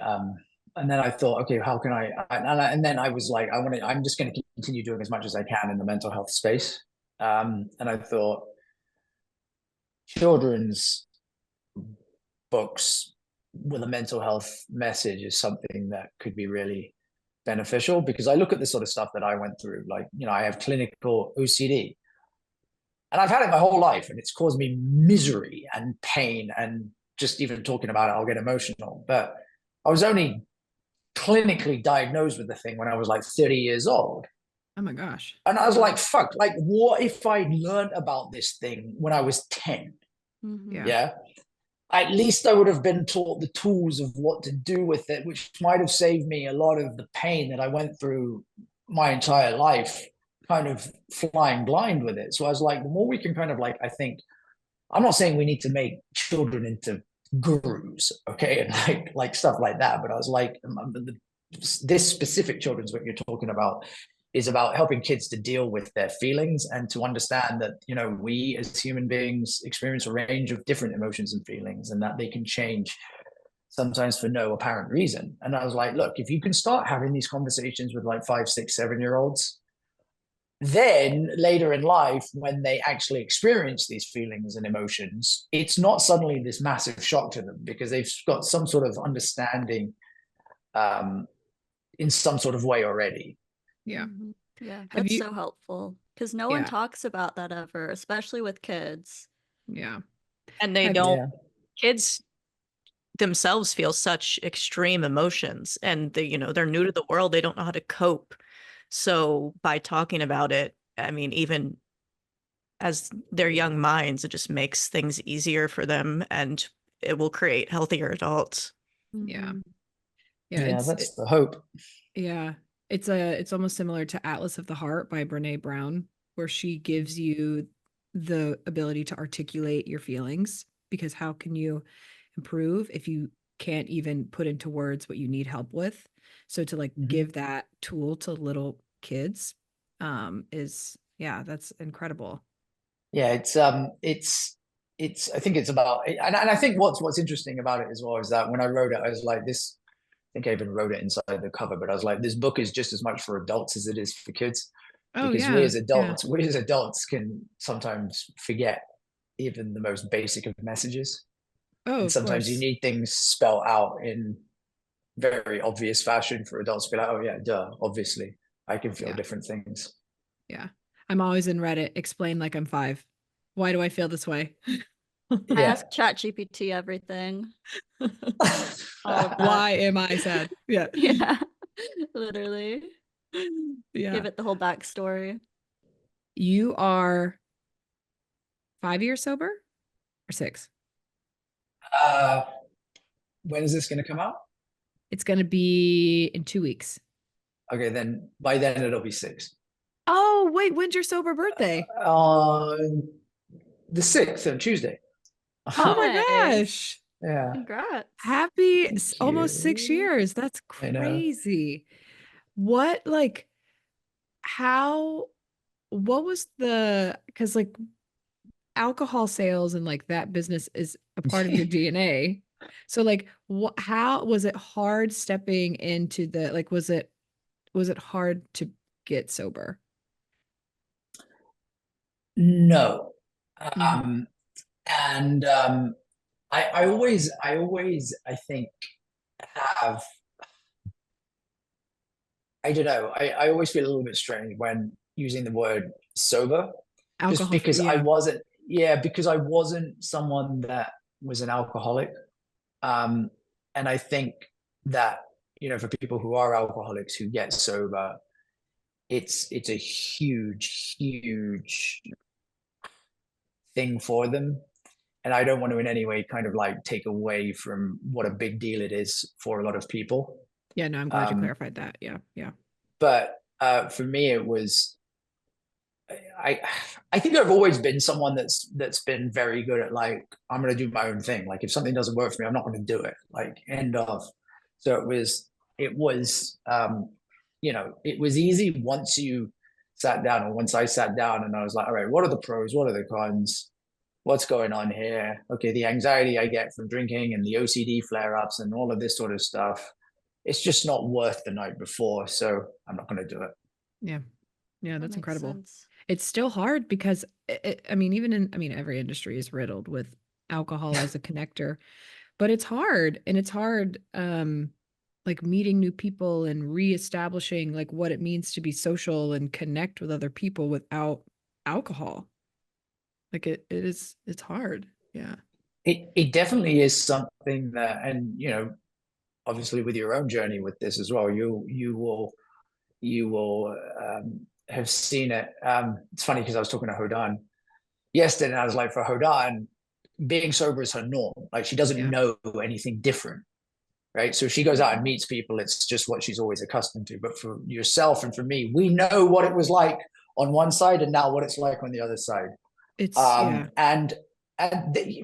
then I thought, okay, how can and then I was like, I'm just going to continue doing as much as I can in the mental health space. And I thought children's books with a mental health message is something that could be really beneficial, because I look at the sort of stuff that I went through. Like, I have clinical OCD, and I've had it my whole life, and it's caused me misery and pain, and just even talking about it, I'll get emotional. But I was only clinically diagnosed with the thing when I was like 30 years old. Oh my gosh. And I was like, fuck, like, what if I learned about this thing when I was 10? Mm-hmm. Yeah. At least I would have been taught the tools of what to do with it, which might have saved me a lot of the pain that I went through my entire life, kind of flying blind with it. So I was like, the more we can kind of, like, I think, I'm not saying we need to make children into gurus, okay, and like stuff like that, but I was like, this specific children's book you're talking about is about helping kids to deal with their feelings, and to understand that, we as human beings experience a range of different emotions and feelings, and that they can change sometimes for no apparent reason. And I was like, look, if you can start having these conversations with like 5, 6, 7-year-olds, then later in life, when they actually experience these feelings and emotions, it's not suddenly this massive shock to them, because they've got some sort of understanding in some sort of way already. Yeah. Yeah. That's so helpful, because no one talks about that ever, especially with kids. Yeah. And they don't, kids themselves feel such extreme emotions, and they're new to the world. They don't know how to cope. So by talking about it, I mean, even as their young minds, it just makes things easier for them, and it will create healthier adults. Yeah. Yeah, that's the hope. Yeah. It's almost similar to Atlas of the Heart by Brené Brown, where she gives you the ability to articulate your feelings, because how can you improve if you can't even put into words what you need help with? So to give that tool to little kids that's incredible. Yeah, it's I think it's about, and I think what's interesting about it as well is that when I wrote it, I was like, this, I think I even wrote it inside the cover, but I was like, this book is just as much for adults as it is for kids. Because we as adults can sometimes forget even the most basic of messages. And sometimes you need things spelled out in very obvious fashion for adults to be like, oh yeah, duh, obviously I can feel different things. Yeah. I'm always in Reddit, explain like I'm 5. Why do I feel this way? I ask ChatGPT everything. Why am I sad? Yeah. Yeah. Literally. Yeah. Give it the whole backstory. You are 5 years sober or 6? When is this going to come out? It's going to be in 2 weeks. Okay, then by then it'll be 6. Oh, wait, when's your sober birthday? The 6th on Tuesday. Oh my gosh. Yeah. Congrats. Happy Thank almost 6 you. years. That's I know. crazy. What like how what was the because like alcohol sales and like that business is a part of your DNA. So like what how was it hard stepping into the like was it hard to get sober? No. Mhm. And I always I think have, I don't know, I always feel a little bit strange when using the word sober, just Alcohol because free, I yeah. wasn't, yeah, because I wasn't someone that was an alcoholic. Um, and I think that, you know, for people who are alcoholics who get sober, it's a huge thing for them. And I don't want to in any way kind of like take away from what a big deal it is for a lot of people. Yeah, no, I'm glad you clarified that. Yeah, yeah. But for me, it was, I I think I've always been someone that's been very good at like, I'm gonna do my own thing. Like if something doesn't work for me, I'm not gonna do it. Like end of. So it was you know, it was easy once you sat down, or once I sat down and I was like, all right, what are the pros? What are the cons? What's going on here? Okay, the anxiety I get from drinking and the OCD flare-ups and all of this sort of stuff, it's just not worth the night before. So I'm not gonna do it. Yeah. Yeah, That that's makes incredible. sense. It's still hard because I mean, even in, I mean, every industry is riddled with alcohol as a connector, but it's hard and it's hard, like meeting new people and reestablishing like what it means to be social and connect with other people without alcohol. Like it's hard. Yeah. It definitely is something that, and you know, obviously with your own journey with this as well, you will have seen it. It's funny because I was talking to Hodan yesterday, and I was like, for Hodan, being sober is her norm. Like she doesn't Yeah. know anything different, right? So she goes out and meets people. It's just what she's always accustomed to. But for yourself and for me, we know what it was like on one side and now what it's like on the other side. It's yeah. And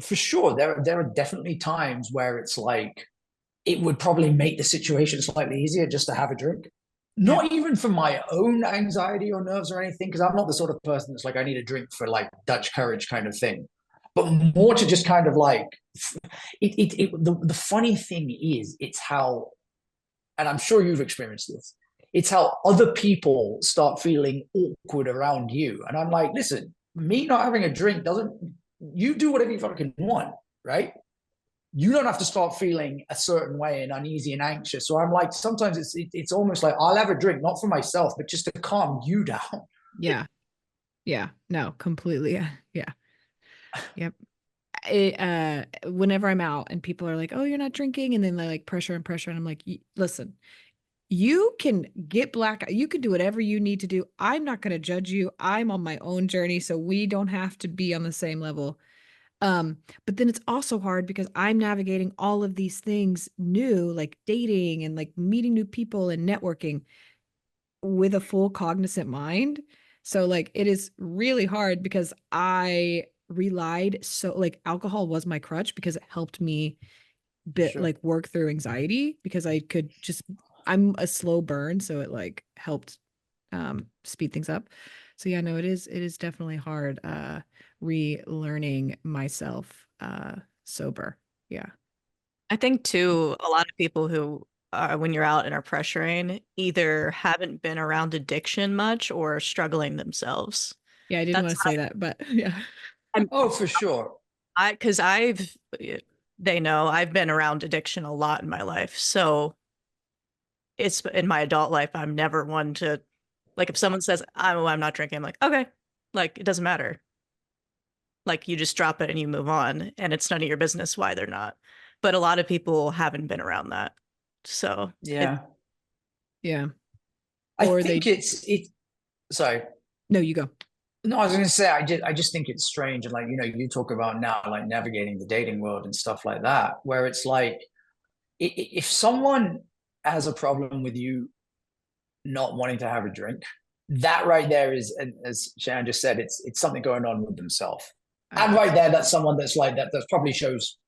for sure, there are definitely times where it's like it would probably make the situation slightly easier just to have a drink. Not even for my own anxiety or nerves or anything, because I'm not the sort of person that's like, I need a drink for like Dutch courage kind of thing, but more to just kind of like, the funny thing is, it's how, and I'm sure you've experienced this, it's how other people start feeling awkward around you. And I'm like, listen, me not having a drink doesn't, you do whatever you fucking want, right? You don't have to start feeling a certain way and uneasy and anxious. So I'm like, sometimes it's almost like I'll have a drink, not for myself, but just to calm you down. Yeah. Yeah. No, completely. Yeah. Yeah. Yep. Whenever I'm out and people are like, oh, you're not drinking. And then they like pressure and pressure. And I'm like, listen, you can get black. You can do whatever you need to do. I'm not going to judge you. I'm on my own journey. So we don't have to be on the same level. But then it's also hard because I'm navigating all of these things new, like dating and like meeting new people and networking with a full cognizant mind. So like it is really hard because I relied so like alcohol was my crutch because it helped me like work through anxiety because I could just I'm a slow burn, so it like helped speed things up. So yeah, no, it is definitely hard relearning myself sober. Yeah. I think too, a lot of people who when you're out and are pressuring either haven't been around addiction much or are struggling themselves. Yeah, I didn't want to say that, but yeah. Oh, for sure. Because they know I've been around addiction a lot in my life. So it's in my adult life, I'm never one to, like, if someone says, I'm not drinking, I'm like, okay, like, it doesn't matter. Like, you just drop it and you move on, and it's none of your business why they're not. But a lot of people haven't been around that. So yeah. Yeah. Or I think sorry. No, you go. No, I was going to say, I just think it's strange. And like, you know, you talk about now, like navigating the dating world and stuff like that, where it's like, if someone has a problem with you not wanting to have a drink, that right there is, as Cheyenne just said, it's something going on with themselves. And right there, that's someone that's like that probably shows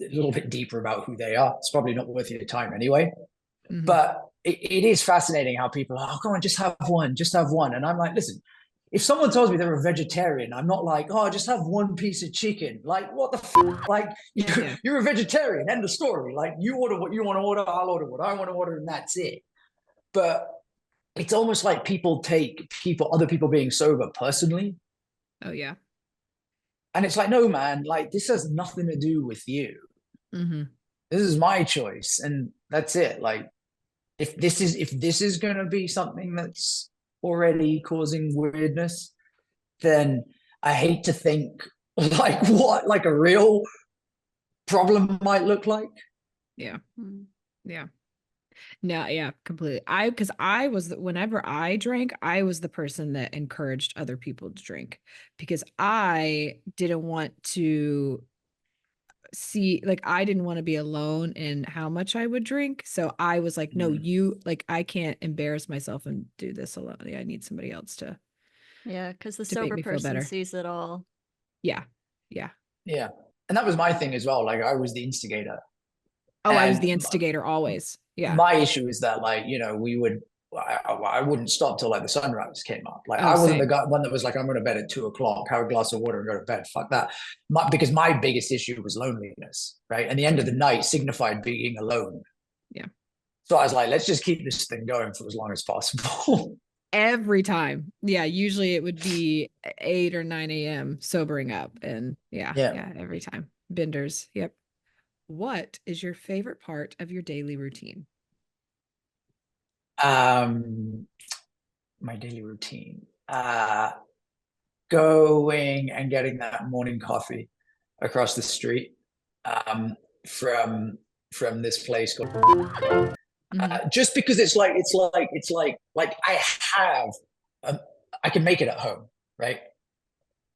a little bit deeper about who they are. It's probably not worth your time anyway. Mm-hmm. But it is fascinating how people are, oh, come on, just have one. And I'm like, listen, if someone tells me they're a vegetarian, I'm not like, oh, just have one piece of chicken. Like, what the f? Like, you're a vegetarian, end of story. Like, you order what you want to order, I'll order what I want to order, and that's it. But it's almost like people take other people being sober personally. Oh, yeah. And it's like, no, man, like, this has nothing to do with you. Mm-hmm. This is my choice, and that's it. Like, if this is going to be something that's already causing weirdness, then I hate to think like what like a real problem might look like. Yeah. No, yeah, completely. Because I was, whenever I drank, I was the person that encouraged other people to drink, because I didn't want to I didn't want to be alone in how much I would drink. So I was like, no, I can't embarrass myself and do this alone. I need somebody else to. Yeah, because the sober person sees it all. Yeah. And that was my thing as well. Like, I was the instigator. I was the instigator always. Yeah. My issue is that, like, I wouldn't stop till like the sunrise came up. Like, I wasn't the one that was like, I'm going to bed at 2:00, have a glass of water and go to bed. Fuck that. Because my biggest issue was loneliness, right? And the end of the night signified being alone. Yeah. So I was like, let's just keep this thing going for as long as possible. Every time. Yeah. Usually it would be 8 or 9 a.m. sobering up. And yeah, every time. Benders. Yep. What is your favorite part of your daily routine? My daily routine. Going and getting that morning coffee across the street from this place called just because it's like I can make it at home, right?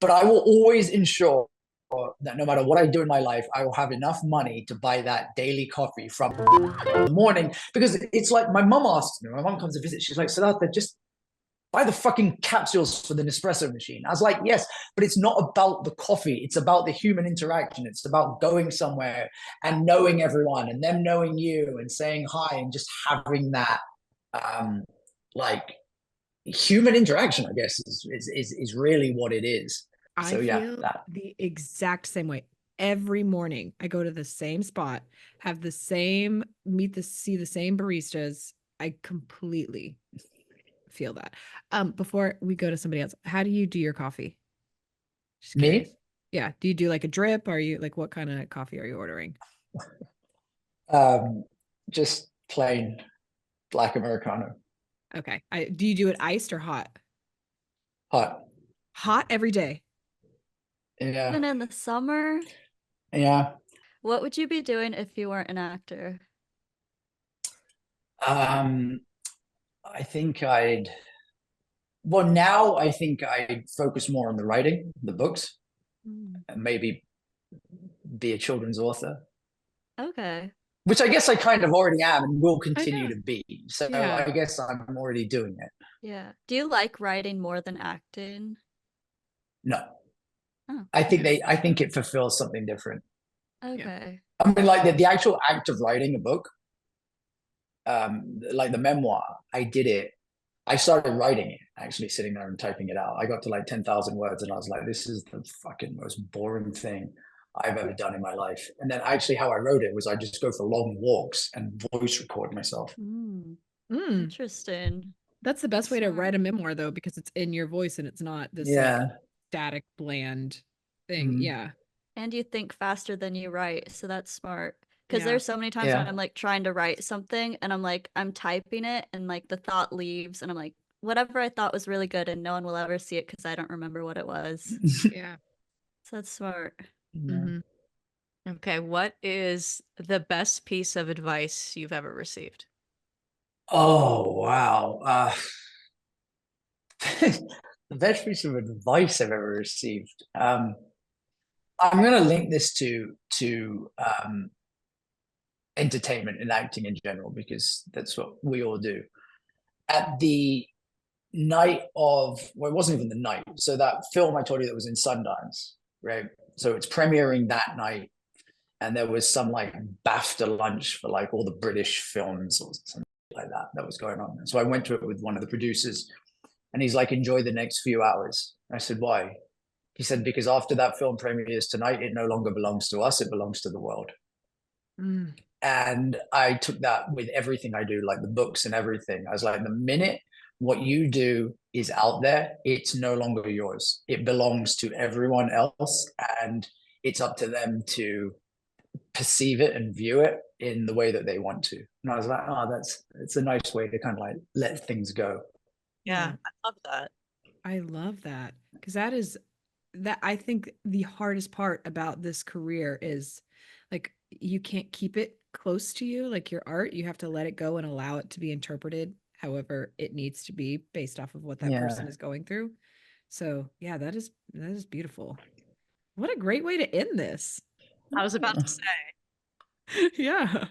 But I will always ensure that no matter what I do in my life, I will have enough money to buy that daily coffee from the morning, because it's like my mom comes to visit. She's like, Sidhartha, just buy the fucking capsules for the Nespresso machine. I was like, yes, but it's not about the coffee. It's about the human interaction. It's about going somewhere and knowing everyone and them knowing you and saying hi and just having that like human interaction, I guess, is really what it is. I feel the exact same way. Every morning I go to the same spot, have the same, see the same baristas. I completely feel that. Before we go to somebody else, how do you do your coffee? Me? Yeah. Do you do like a drip? Are you like, what kind of coffee are you ordering? Just plain black Americano. Okay. Do you do it iced or hot? Hot every day. Yeah. And in the summer? Yeah. What would you be doing if you weren't an actor? I think I'd focus more on the writing, the books, and maybe be a children's author. Okay. Which I guess I kind of already am and will continue to be. So yeah. I guess I'm already doing it. Yeah. Do you like writing more than acting? No. Oh. I think it fulfills something different. Okay. I mean, like the actual act of writing a book, like the memoir, I started writing it, actually sitting there and typing it out. I got to like 10,000 words and I was like, this is the fucking most boring thing I've ever done in my life. And then actually how I wrote it was I just go for long walks and voice record myself. Interesting. That's the best way to write a memoir, though, because it's in your voice and it's not this like, static, bland thing. Yeah. And you think faster than you write. So that's smart. Because there's so many times when I'm like trying to write something and I'm typing it and like the thought leaves and I'm like, whatever I thought was really good and no one will ever see it because I don't remember what it was. Yeah. So that's smart. Okay. What is the best piece of advice you've ever received? Oh, wow. The best piece of advice I've ever received. I'm going to link this to entertainment and acting in general, because that's what we all do. At the night of, well, it wasn't even the night. So that film I told you that was in Sundance, right? So it's premiering that night, and there was some like BAFTA lunch for like all the British films or something like that was going on. So I went to it with one of the producers, and he's like, enjoy the next few hours. I said, why? He said, because after that film premieres tonight, it no longer belongs to us, it belongs to the world. And I took that with everything I do, like the books and everything. I was like, the minute what you do is out there, it's no longer yours. It belongs to everyone else, and it's up to them to perceive it and view it in the way that they want to. And I was like, oh, it's a nice way to kind of like let things go. Yeah, I love that. I love that, because that is that I think the hardest part about this career is like you can't keep it close to you, like your art. You have to let it go and allow it to be interpreted however it needs to be based off of what that person is going through. So yeah, that is beautiful. What a great way to end this. I was about to say. Yeah.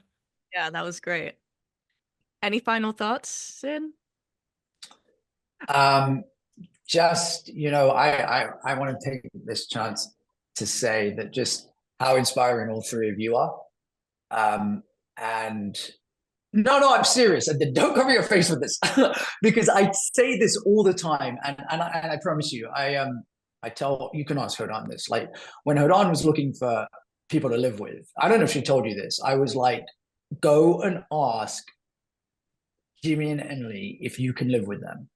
Yeah, that was great. Any final thoughts, Sid? Just, I want to take this chance to say that just how inspiring all three of you are. And no, I'm serious. Don't cover your face with this because I say this all the time. And I promise you, I tell, you can ask Hodan this, like when Hodan was looking for people to live with, I don't know if she told you this. I was like, go and ask Jimmie and Emily if you can live with them.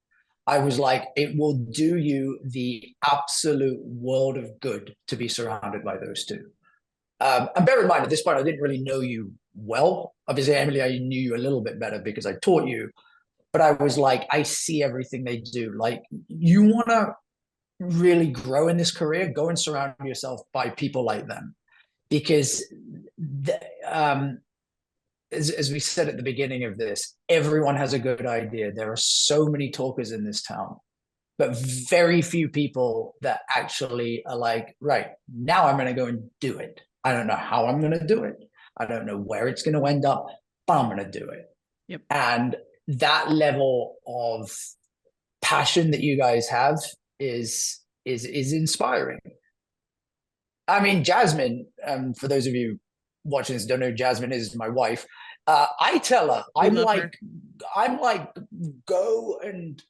I was like, it will do you the absolute world of good to be surrounded by those two. And bear in mind, at this point, I didn't really know you well. Obviously, Emily, I knew you a little bit better because I taught you. But I was like, I see everything they do. Like, you want to really grow in this career, go and surround yourself by people like them. Because as we said at the beginning of this, everyone has a good idea. There are so many talkers in this town, but very few people that actually are like, right, now I'm going to go and do it. I don't know how I'm going to do it. I don't know where it's going to end up, but I'm going to do it. Yep. And that level of passion that you guys have is inspiring. I mean, Jasmine, for those of you watching this don't know who Jasmine is, my wife. I tell her, I'm like, go and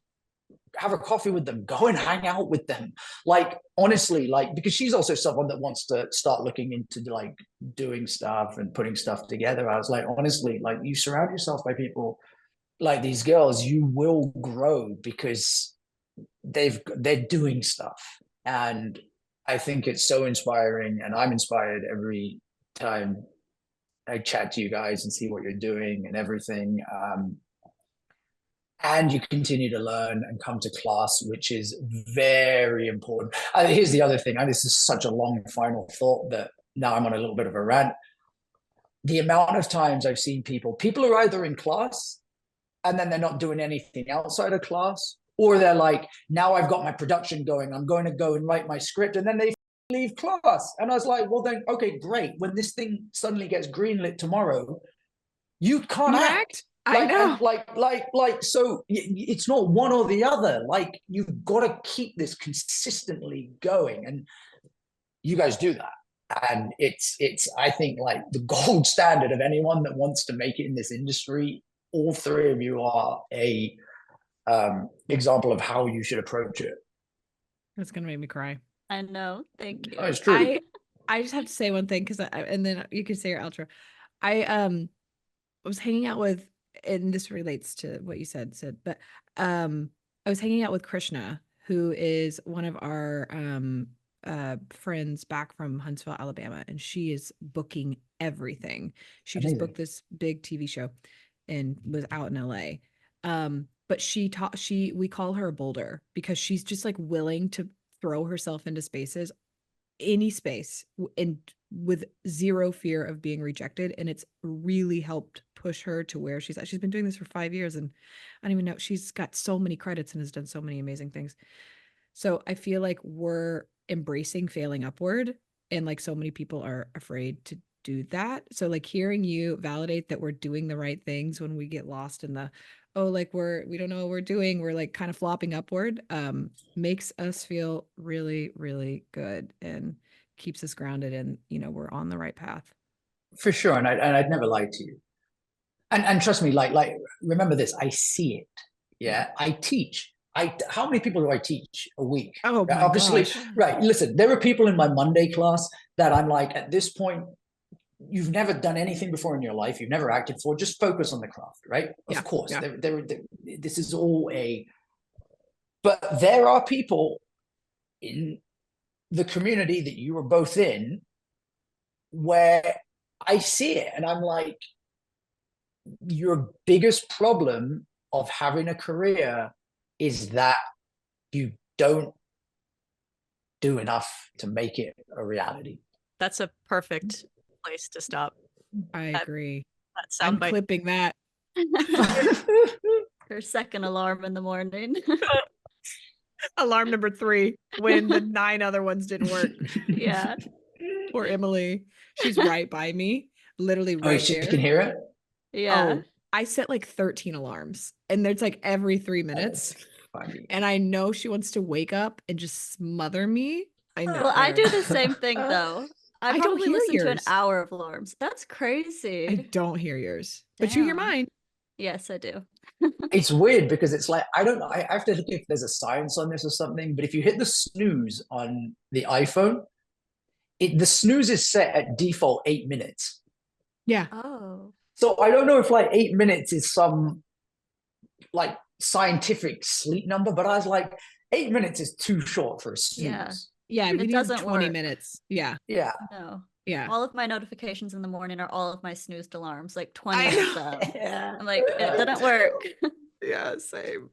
have a coffee with them, go and hang out with them. Like, honestly, like, because she's also someone that wants to start looking into like doing stuff and putting stuff together. I was like, honestly, like, you surround yourself by people like these girls, you will grow because they're doing stuff. And I think it's so inspiring, and I'm inspired every time I chat to you guys and see what you're doing and everything. And you continue to learn and come to class, which is very important. Here's the other thing. This is such a long final thought that now I'm on a little bit of a rant. The amount of times I've seen people are either in class and then they're not doing anything outside of class, or they're like, now I've got my production going, I'm going to go and write my script, and then they leave class. And I was like, well then, okay, great. When this thing suddenly gets greenlit tomorrow, you can't act. I know. So it's not one or the other. Like, you've got to keep this consistently going, and you guys do that. And it's I think like the gold standard of anyone that wants to make it in this industry. All three of you are a example of how you should approach it. That's gonna make me cry. I know. Thank you. Oh, it's true. I just have to say one thing, because and then you can say your outro. I was hanging out with, and this relates to what you said, Sid, but I was hanging out with Krishna, who is one of our friends back from Huntsville, Alabama, and she is booking everything. She just booked this big TV show and was out in LA. But we call her a boulder, because she's just like willing to throw herself into spaces, any space, and with zero fear of being rejected. And it's really helped push her to where she's at. She's been doing this for 5 years, and I don't even know, she's got so many credits and has done so many amazing things. So I feel like we're embracing failing upward, and like so many people are afraid to do that. So like hearing you validate that we're doing the right things when we get lost in the, like we don't know what we're doing, we're like kind of flopping upward, makes us feel really, really good. And keeps us grounded and, we're on the right path. For sure. And I'd never lie to you. And trust me, like, remember this, I see it. Yeah. I teach. How many people do I teach a week? Oh, right? my Obviously, gosh. right. Listen, there are people in my Monday class that I'm like, at this point, you've never done anything before in your life. You've never acted before. Just focus on the craft, right? Of course. Yeah. This is all but there are people in the community that you are both in where I see it and I'm like, your biggest problem of having a career is that you don't do enough to make it a reality. That's a perfect place to stop. I agree. I'm clipping that. Her second alarm in the morning. Alarm number 3 when the 9 other ones didn't work. Yeah. Poor Emily. She's right by me. Literally right she there. can hear it? Yeah. Oh, I set like 13 alarms and there's like every 3 minutes. And I know she wants to wake up and just smother me. I know. Well, I do the same thing though. I don't probably hear listen to an yours. hour of alarms. That's crazy. I don't hear yours, but you hear Damn. mine. Yes, I do. It's weird because it's like, I don't know. I have to look if there's a science on this or something, but if you hit the snooze on the iPhone, the snooze is set at default 8 minutes. Yeah. Oh. So I don't know if like 8 minutes is some like scientific sleep number, but I was like, 8 minutes is too short for a snooze. Yeah. We It need doesn't 20 work. minutes. Yeah. Yeah. No. Yeah. All of my notifications in the morning are all of my snoozed alarms, like 20 I of know. them. I'm like, it didn't work. Yeah, same.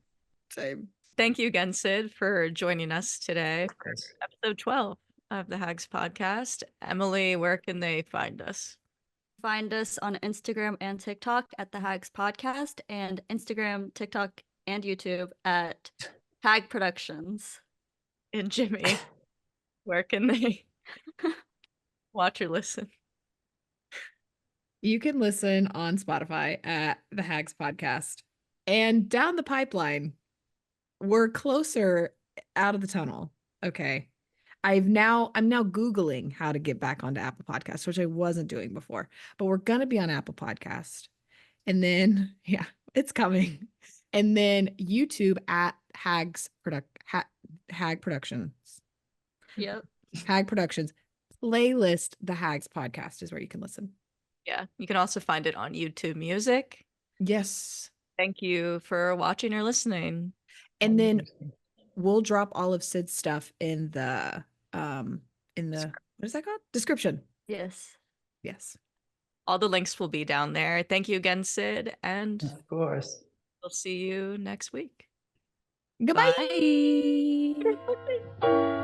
Thank you again, Sid, for joining us today for episode 12 of the Hags Podcast. Emily, where can they find us? Find us on Instagram and TikTok at the Hags Podcast, and Instagram, TikTok, and YouTube at Hag Productions. And Jimmie, where can they watch or listen? You can listen on Spotify at the Hags Podcast. And down the pipeline, we're closer out of the tunnel. Okay. I'm now Googling how to get back onto Apple Podcasts, which I wasn't doing before, but we're going to be on Apple Podcast. And then, it's coming. And then YouTube at Hag Productions. Yep. Hag Productions. Playlist, the Hags Podcast is where you can listen. Yeah. You can also find it on YouTube Music. Yes. Thank you for watching or listening. And then we'll drop all of Sid's stuff in the what is that called? Description. Yes. All the links will be down there. Thank you again, Sid, and Of course. we'll see you next week. Goodbye. Bye.